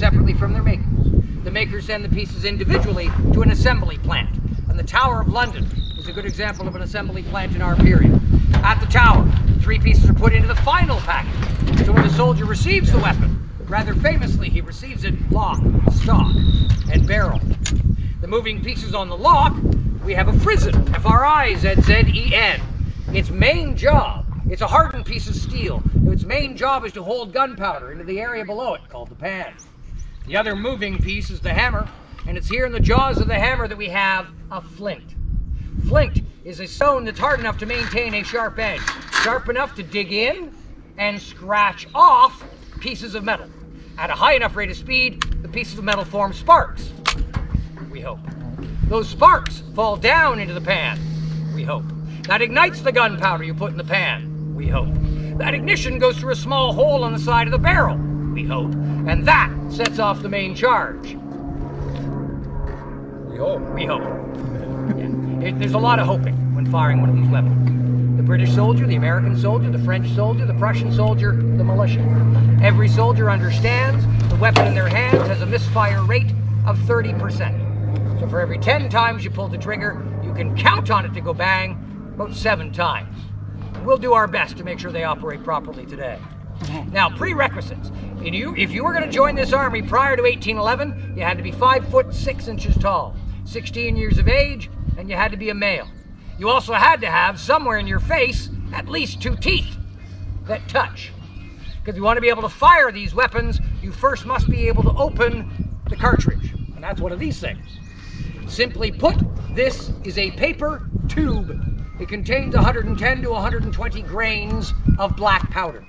separately from their makers. The makers send the pieces individually to an assembly plant, and the Tower of London is a good example of an assembly plant in our period. At the tower, the 3 pieces are put into the final package, so when the soldier receives the weapon, rather famously he receives it lock, stock, and barrel. The moving pieces on the lock, we have a frizzen, F-R-I-Z-Z-E-N. Its main job, it's a hardened piece of steel. Its main job is to hold gunpowder into the area below it, called the pan. The other moving piece is the hammer, and it's here in the jaws of the hammer that we have a flint. Flint is a stone that's hard enough to maintain a sharp edge, sharp enough to dig in and scratch off pieces of metal. At a high enough rate of speed, the pieces of metal form sparks, we hope. Those sparks fall down into the pan, we hope. That ignites the gunpowder you put in the pan, we hope. That ignition goes through a small hole on the side of the barrel, we hope. And that sets off the main charge. We hope. We hope. Yeah. There's a lot of hoping when firing one of these weapons. The British soldier, the American soldier, the French soldier, the Prussian soldier, the militia. Every soldier understands the weapon in their hands has a misfire rate of 30%. So for every 10 times you pull the trigger, you can count on it to go bang about 7 times. We'll do our best to make sure they operate properly today. Now, prerequisites. If you were going to join this army prior to 1811, you had to be 5 foot 6 inches tall, 16 years of age, and you had to be a male. You also had to have somewhere in your face at least 2 teeth that touch. Because if you want to be able to fire these weapons, you first must be able to open the cartridge. And that's one of these things. Simply put, this is a paper tube. It contains 110 to 120 grains of black powder.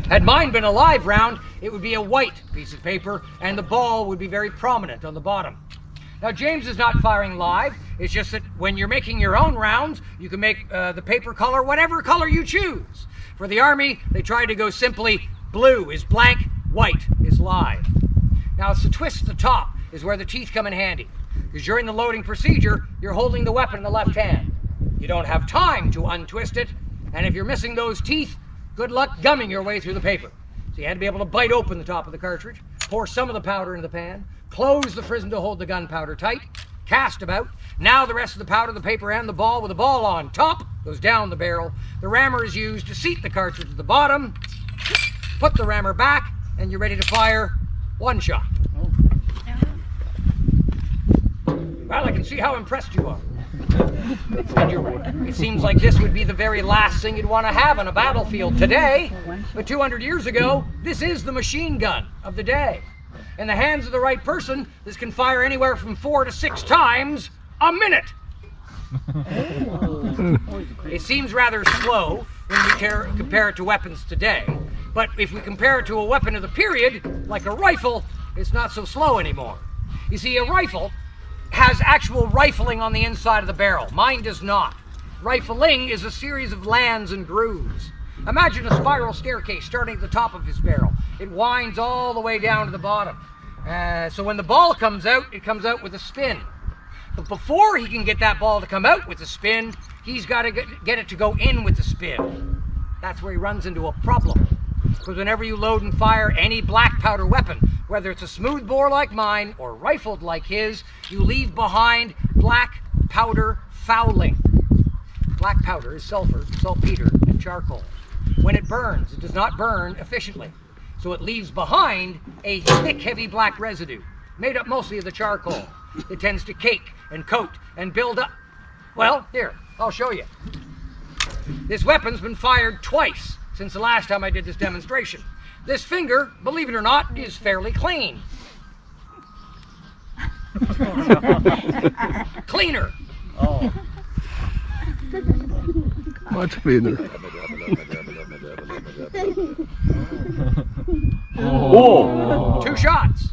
Had mine been a live round, it would be a white piece of paper, and the ball would be very prominent on the bottom. Now, James is not firing live. It's just that when you're making your own rounds, you can make the paper color whatever color you choose. For the Army, they try to go simply blue is blank, white is live. Now, it's the twist at the top is where the teeth come in handy. Because during the loading procedure, you're holding the weapon in the left hand. You don't have time to untwist it, and if you're missing those teeth, good luck gumming your way through the paper. So you had to be able to bite open the top of the cartridge, pour some of the powder into the pan, close the frizzen to hold the gunpowder tight, cast about. Now the rest of the powder, the paper, and the ball with the ball on top goes down the barrel. The rammer is used to seat the cartridge at the bottom, put the rammer back, and you're ready to fire 1 shot. Well, I can see how impressed you are. And you're right. It seems like this would be the very last thing you'd want to have on a battlefield today. But 200 years ago, this is the machine gun of the day. In the hands of the right person, this can fire anywhere from 4 to 6 times a minute. It seems rather slow when we compare it to weapons today. But if we compare it to a weapon of the period, like a rifle, it's not so slow anymore. You see, a rifle has actual rifling on the inside of the barrel. Mine does not. Rifling is a series of lands and grooves. Imagine a spiral staircase starting at the top of his barrel. It winds all the way down to the bottom. So when the ball comes out, it comes out with a spin. But before he can get that ball to come out with a spin, he's got to get it to go in with the spin. That's where he runs into a problem. Because whenever you load and fire any black powder weapon, whether it's a smooth bore like mine or rifled like his, you leave behind black powder fouling. Black powder is sulfur, saltpeter, and charcoal. When it burns, it does not burn efficiently. So it leaves behind a thick, heavy black residue, made up mostly of the charcoal. It tends to cake and coat and build up. Well, here, I'll show you. This weapon's been fired twice since the last time I did this demonstration. This finger, believe it or not, is fairly clean. Cleaner. Oh. Much cleaner. Oh. 2 shots.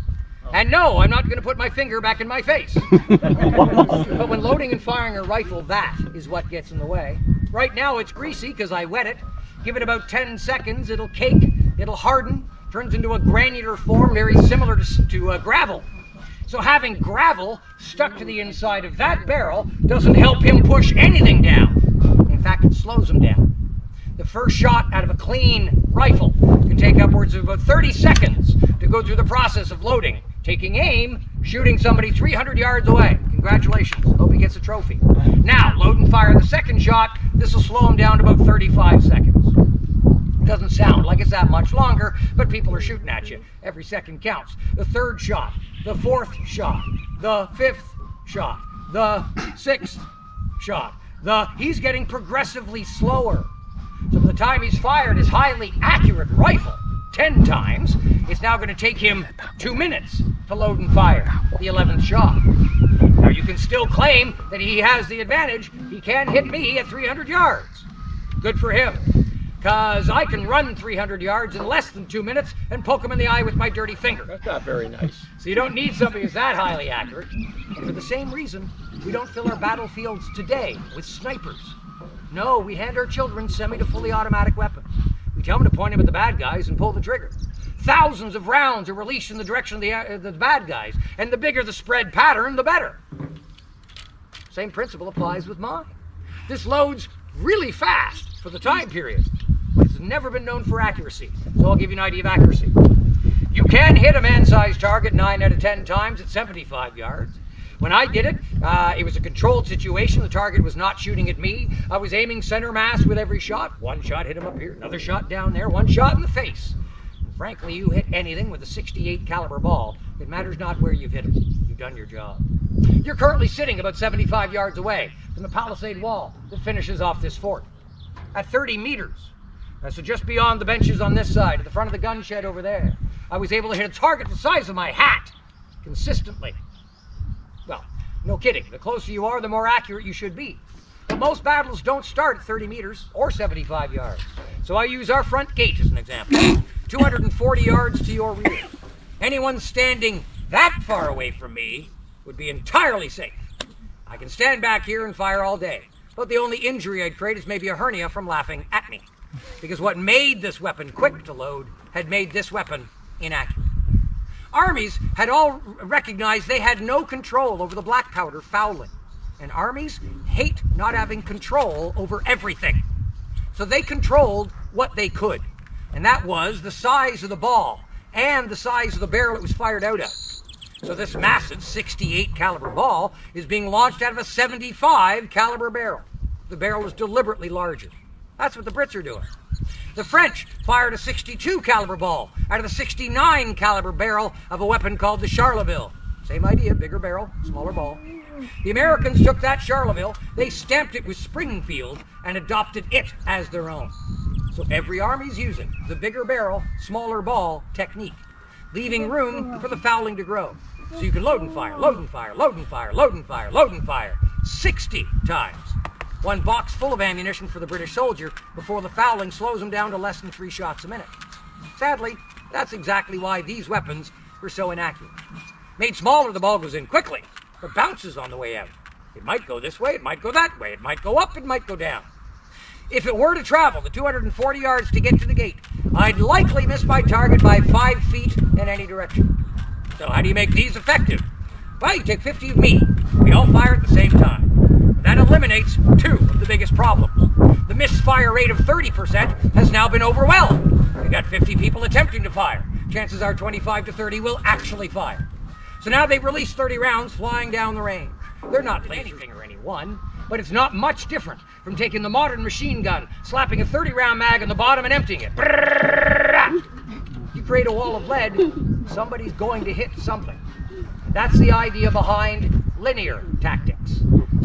And no, I'm not going to put my finger back in my face. But when loading and firing a rifle, that is what gets in the way. Right now it's greasy because I wet it. Give it about 10 seconds, it'll cake, it'll harden, turns into a granular form very similar to gravel. So having gravel stuck to the inside of that barrel doesn't help him push anything down. In fact, it slows him down. The first shot out of a clean rifle can take upwards of about 30 seconds to go through the process of loading, taking aim, shooting somebody 300 yards away. Congratulations. Hope he gets a trophy. Now, load and fire the second shot. This will slow him down to about 35 seconds. Doesn't sound like it's that much longer, but people are shooting at you. Every second counts. The third shot, the fourth shot, the fifth shot, the sixth shot. He's getting progressively slower. So by the time he's fired his highly accurate rifle 10 times, it's now going to take him 2 minutes to load and fire the 11th shot. Now you can still claim that he has the advantage. He can hit me at 300 yards. Good for him. Because I can run 300 yards in less than 2 minutes and poke him in the eye with my dirty finger. That's not very nice. So you don't need somebody who's that highly accurate. And for the same reason, we don't fill our battlefields today with snipers. No, we hand our children semi to fully automatic weapons. We tell them to point them at the bad guys and pull the trigger. Thousands of rounds are released in the direction of the bad guys, and the bigger the spread pattern, the better. Same principle applies with mine. This loads really fast for the time period, but it's never been known for accuracy. So I'll give you an idea of accuracy. You can hit a man-sized target 9 out of 10 times at 75 yards. When I did it, it was a controlled situation. The target was not shooting at me. I was aiming center mass with every shot. One shot hit him up here, another shot down there, one shot in the face. And frankly, you hit anything with a 68 caliber ball. It matters not where you've hit him. You've done your job. You're currently sitting about 75 yards away from the palisade wall that finishes off this fort. At 30 meters, so just beyond the benches on this side, at the front of the gun shed over there, I was able to hit a target the size of my hat consistently. Well, no kidding. The closer you are, the more accurate you should be. But most battles don't start at 30 meters or 75 yards. So I use our front gate as an example. 240 yards to your rear. Anyone standing that far away from me would be entirely safe. I can stand back here and fire all day. But the only injury I'd create is maybe a hernia from laughing at me. Because what made this weapon quick to load had made this weapon inaccurate. Armies had all recognized they had no control over the black powder fouling. And armies hate not having control over everything. So they controlled what they could. And that was the size of the ball and the size of the barrel it was fired out of. So this massive 68 caliber ball is being launched out of a 75 caliber barrel. The barrel is deliberately larger. That's what the Brits are doing. The French fired a 62 caliber ball out of the 69 caliber barrel of a weapon called the Charleville. Same idea, bigger barrel, smaller ball. The Americans took that Charleville, they stamped it with Springfield and adopted it as their own. So every army's using the bigger barrel, smaller ball technique, leaving room for the fouling to grow. So you can load and fire, load and fire, load and fire, load and fire, load and fire 60 times. One box full of ammunition for the British soldier before the fouling slows him down to less than 3 shots a minute. Sadly, that's exactly why these weapons were so inaccurate. Made smaller, the ball goes in quickly, but bounces on the way out. It might go this way, it might go that way, it might go up, it might go down. If it were to travel the 240 yards to get to the gate, I'd likely miss my target by 5 feet in any direction. So how do you make these effective? Well, you take 50 of me. We all fire at the same time. That eliminates 2 of the biggest problems. The misfire rate of 30% has now been overwhelmed. We got 50 people attempting to fire. Chances are 25 to 30 will actually fire. So now they've released 30 rounds flying down the range. They're not anything or anyone, but it's not much different from taking the modern machine gun, slapping a 30-round mag on the bottom and emptying it. You create a wall of lead, somebody's going to hit something. That's the idea behind linear tactics.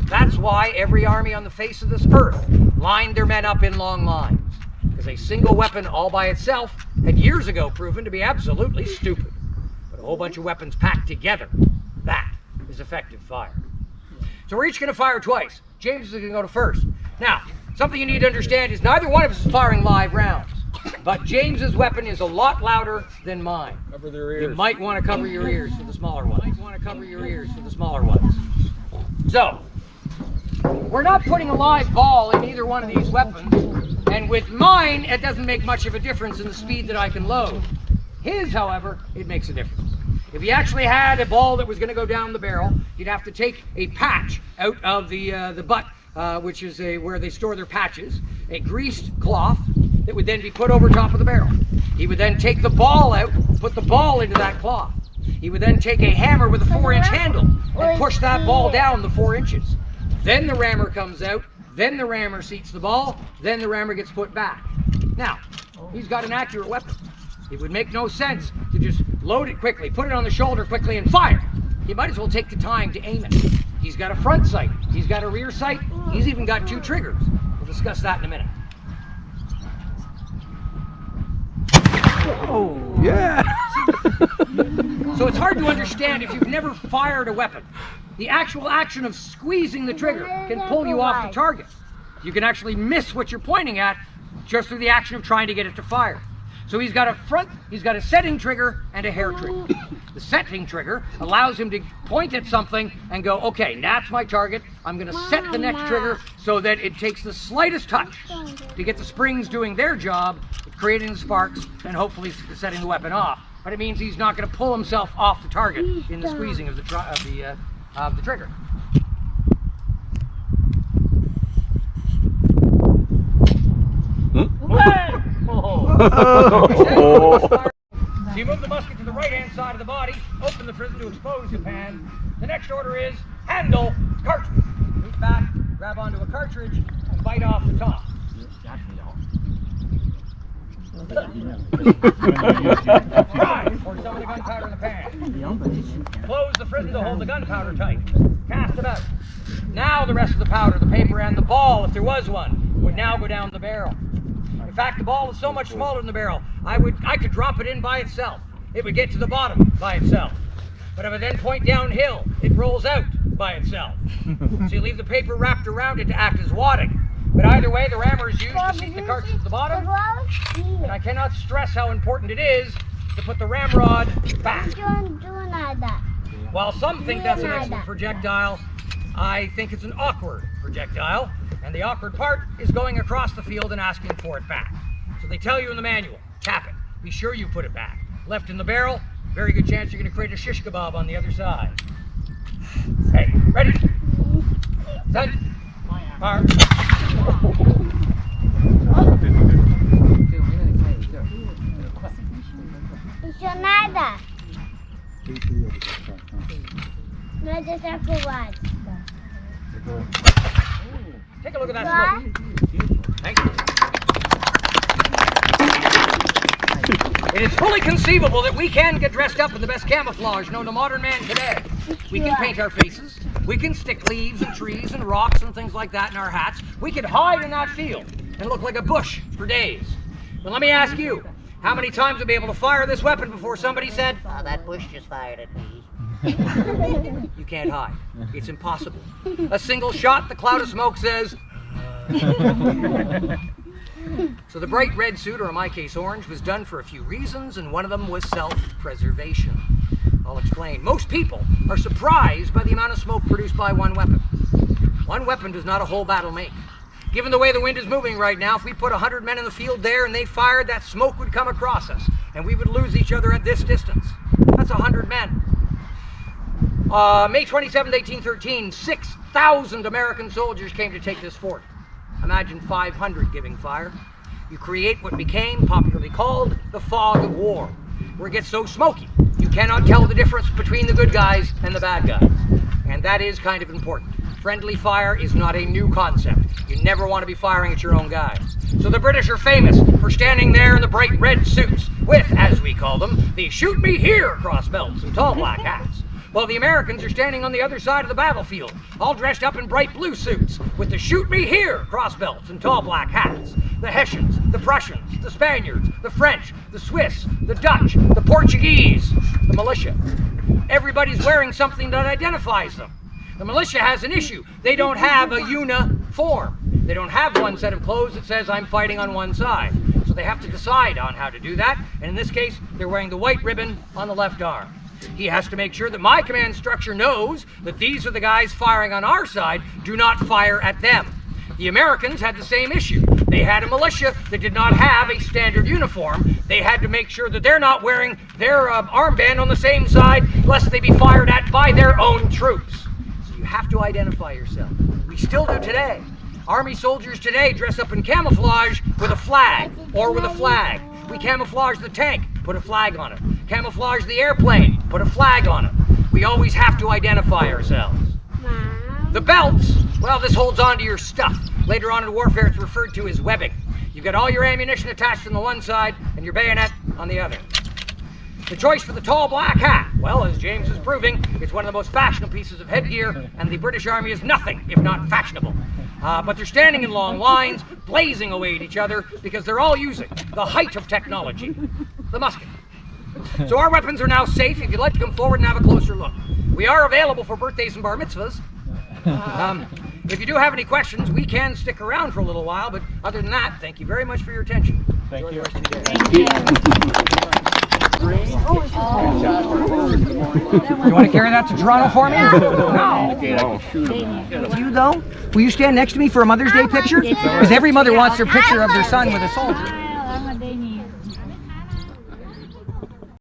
That's why every army on the face of this earth lined their men up in long lines. Because a single weapon all by itself had years ago proven to be absolutely stupid. But a whole bunch of weapons packed together, that is effective fire. So we're each going to fire twice. James is going to go to first. Now, something you need to understand is neither one of us is firing live rounds. But James's weapon is a lot louder than mine. Cover their ears. You might want to cover your ears for the smaller ones. So, we're not putting a live ball in either one of these weapons. And with mine, it doesn't make much of a difference in the speed that I can load. His, however, it makes a difference. If you actually had a ball that was going to go down the barrel, you'd have to take a patch out of the butt, which is where they store their patches. a greased cloth that would then be put over top of the barrel. He would then take the ball out, put the ball into that cloth. He would then take a hammer with a 4-inch handle and push that ball down the 4 inches. Then the rammer comes out, then the rammer seats the ball, then the rammer gets put back. Now, he's got an accurate weapon. It would make no sense to just load it quickly, put it on the shoulder quickly and fire. He might as well take the time to aim it. He's got a front sight, he's got a rear sight, he's even got 2 triggers. We'll discuss that in a minute. Oh, yeah. So it's hard to understand if you've never fired a weapon. The actual action of squeezing the trigger can pull you off the target. You can actually miss what you're pointing at just through the action of trying to get it to fire. So he's got a setting trigger and a hair trigger. The setting trigger allows him to point at something and go, okay, that's my target. I'm going to set the next trigger so that it takes the slightest touch to get the springs doing their job, creating the sparks, and hopefully setting the weapon off. But it means he's not going to pull himself off the target in the squeezing of the trigger. So you move the musket to the right-hand side of the body, open the prison to expose the pan. The next order is handle cartridge. Reach back, grab onto a cartridge, and bite off the top. Right, pour some of the gunpowder in the pan. Close the prison to hold the gunpowder tight. Cast it out. Now the rest of the powder, the paper, and the ball, if there was one, would now go down the barrel. In fact, the ball is so much smaller than the barrel, I could drop it in by itself. It would get to the bottom by itself. But if I then point downhill, it rolls out by itself. So you leave the paper wrapped around it to act as wadding. But either way, the rammer is used to seat the cartridge at the bottom. And I cannot stress how important it is to put the ramrod back. While some think that's an excellent projectile, I think it's an awkward projectile. And the awkward part is going across the field and asking for it back. So they tell you in the manual, tap it. Be sure you put it back. Left in the barrel, very good chance you're going to create a shish kebab on the other side. Hey, ready? Set. Fire. Еще надо. Надо закрывать. Take a look at that smoke. Thank you. It is fully conceivable that we can get dressed up in the best camouflage known to modern man today. We can paint our faces. We can stick leaves and trees and rocks and things like that in our hats. We could hide in that field and look like a bush for days. But let me ask you, how many times you'll be able to fire this weapon before somebody said, "Oh, that bush just fired at me." You can't hide. It's impossible. A single shot, the cloud of smoke says. So the bright red suit, or in my case orange, was done for a few reasons, and one of them was self-preservation. I'll explain. Most people are surprised by the amount of smoke produced by one weapon. One weapon does not a whole battle make. Given the way the wind is moving right now, if we put 100 men in the field there and they fired, that smoke would come across us, and we would lose each other at this distance. That's 100 men. May 27, 1813, 6,000 American soldiers came to take this fort. Imagine 500 giving fire. You create what became popularly called the fog of war, where it gets so smoky you cannot tell the difference between the good guys and the bad guys. And that is kind of important. Friendly fire is not a new concept. You never want to be firing at your own guys. So the British are famous for standing there in the bright red suits with, as we call them, the shoot me here cross belts and tall black hats. While the Americans are standing on the other side of the battlefield, all dressed up in bright blue suits with the shoot me here cross belts and tall black hats. The Hessians, the Prussians, the Spaniards, the French, the Swiss, the Dutch, the Portuguese, the militia. Everybody's wearing something that identifies them. The militia has an issue. They don't have a uniform. They don't have one set of clothes that says I'm fighting on one side. So they have to decide on how to do that. And in this case, they're wearing the white ribbon on the left arm. He has to make sure that my command structure knows that these are the guys firing on our side, do not fire at them. The Americans had the same issue. They had a militia that did not have a standard uniform. They had to make sure that they're not wearing their armband on the same side, lest they be fired at by their own troops. So you have to identify yourself. We still do today. Army soldiers today dress up in camouflage with a flag or with a flag. We camouflage the tank, put a flag on it. Camouflage the airplane, put a flag on it. We always have to identify ourselves. Mom. The belts, well, this holds on to your stuff. Later on in warfare, it's referred to as webbing. You've got all your ammunition attached on the one side and your bayonet on the other. The choice for the tall black hat, well, as James is proving, it's one of the most fashionable pieces of headgear, and the British Army is nothing if not fashionable. But they're standing in long lines, blazing away at each other, because they're all using the height of technology, the musket. So our weapons are now safe. If you'd like to come forward and have a closer look. We are available for birthdays and bar mitzvahs. If you do have any questions, we can stick around for a little while, but other than that, thank you very much for your attention. Thank Enjoy you. the rest of your day. You want to carry that to Toronto for me? No. You though? Will you stand next to me for a Mother's Day picture? Because every mother wants their picture of their son with a soldier.